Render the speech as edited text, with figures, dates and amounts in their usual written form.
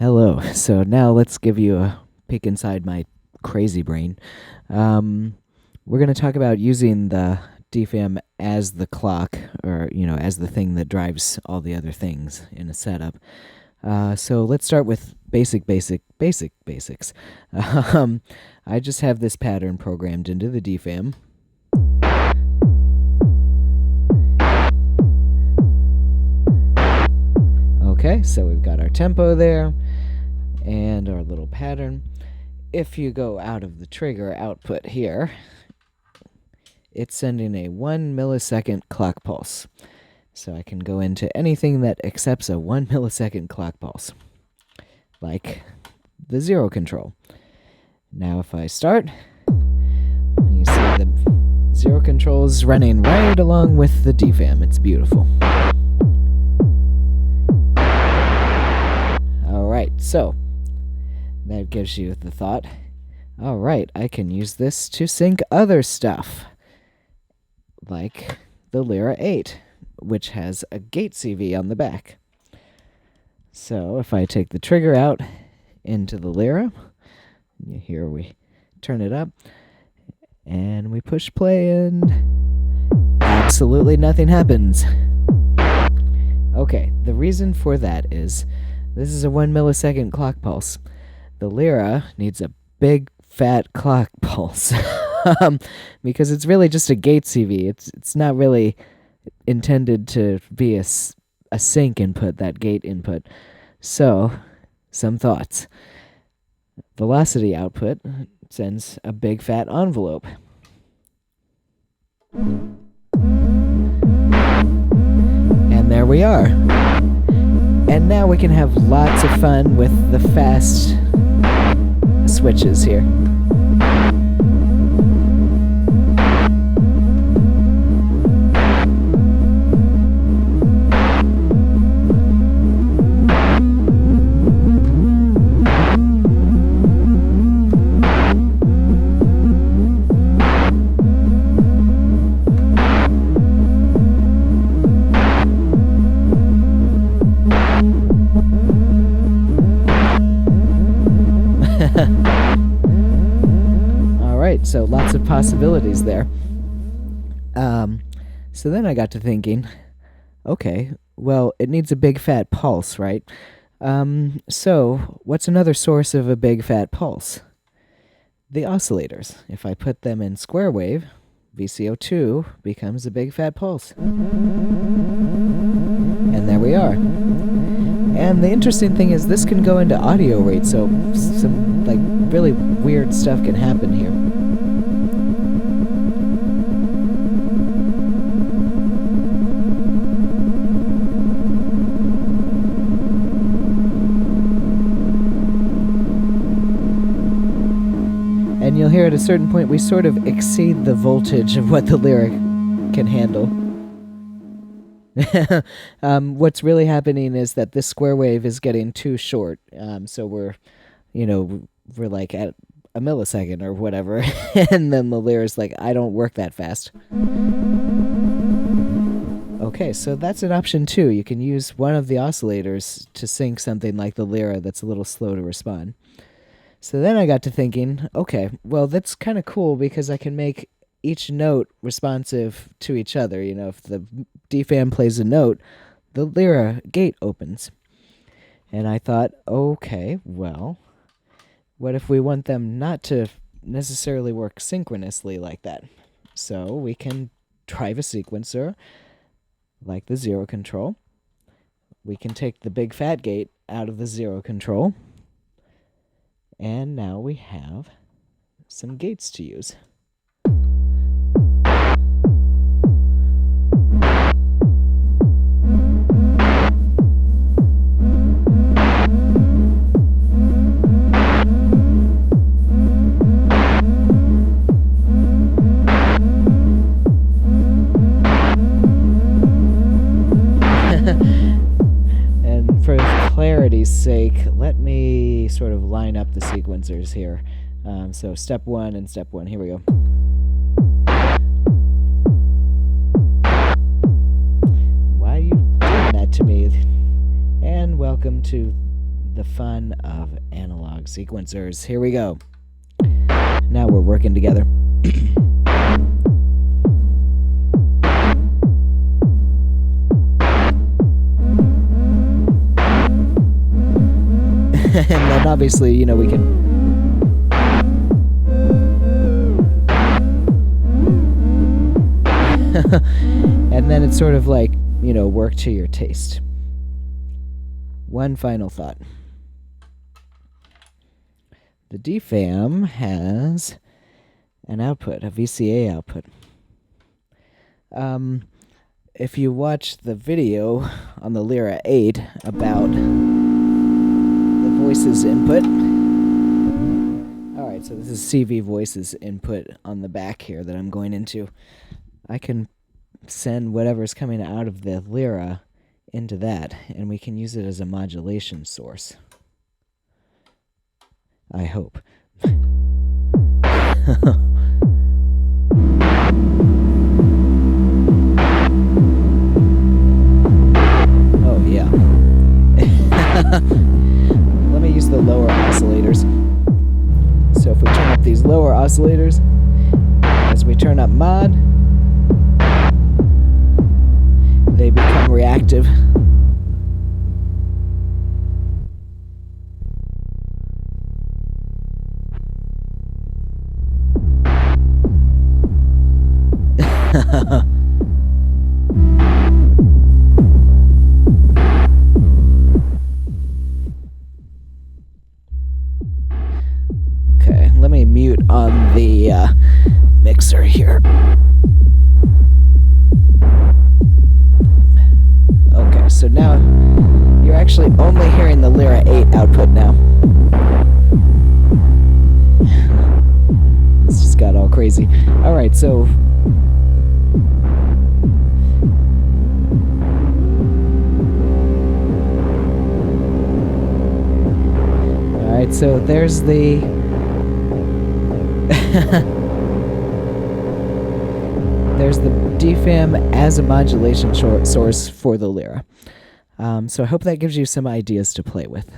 Hello. So now let's give you a peek inside my crazy brain. We're going to talk about using the DFAM as the clock, or as the thing that drives all the other things in a setup. So let's start with basics. I just have this pattern programmed into the DFAM. Okay, so we've got our tempo there and our little pattern. If you go out of the trigger output here, it's sending a 1 millisecond clock pulse. So I can go into anything that accepts a 1 millisecond clock pulse, like the zero control. Now if I start, you see the zero control is running right along with the DFAM. It's beautiful. Alright, so that gives you the thought, alright, I can use this to sync other stuff, like the Lyra-8, which has a gate CV on the back. So if I take the trigger out into the Lyra, here we turn it up, and we push play, and absolutely nothing happens. Okay, the reason for that is this is a 1 millisecond clock pulse. The Lyra needs a big fat clock pulse because it's really just a gate CV. It's not really intended to be a sync input, that gate input. So, some thoughts. Velocity output sends a big fat envelope. And there we are. And now we can have lots of fun with the fast switches here. Alright, so lots of possibilities there. So then I got to thinking, okay, well, it needs a big fat pulse, right? So what's another source of a big fat pulse? The oscillators. If I put them in square wave, VCO2 becomes a big fat pulse. And there we are. And the interesting thing is this can go into audio rate, so some like really weird stuff can happen here. And you'll hear at a certain point we sort of exceed the voltage of what the Lyra can handle. What's really happening is that this square wave is getting too short. So we're like at a millisecond or whatever, and then the Lyra's like, I don't work that fast. Okay, so that's an option too. You can use one of the oscillators to sync something like the Lyra that's a little slow to respond. So then I got to thinking, okay, well, that's kind of cool because I can make each note responsive to each other. If the DFAM plays a note, the Lyra gate opens. And I thought, okay, well, what if we want them not to necessarily work synchronously like that? So we can drive a sequencer like the zero control. We can take the big fat gate out of the zero control. And now we have some gates to use. And for clarity's sake, let me sort of line up the sequencers here. So step 1 and step 1. Here we go. Why are you doing that to me? And welcome to The fun of analog sequencers. Here we go. Now we're working together. And then obviously, you know, we can and then it's sort of like, you know, work to your taste. One final thought. The DFAM has an output, a VCA output. If you watch the video on the Lyra-8 about the voices input. Alright, so this is CV voices input on the back here that I'm going into. I can send whatever's coming out of the Lyra into that, and we can use it as a modulation source. I hope. Oh, yeah. Let me use the lower oscillators. So if we turn up these lower oscillators, as we turn up mod, they become reactive. Okay, let me mute on the mixer here. Okay, so now you're actually only hearing the Lyra-8 output now. This just got all crazy. Alright, so alright, so there's the there's the DFAM as a modulation source for the Lyra. So I hope that gives you some ideas to play with.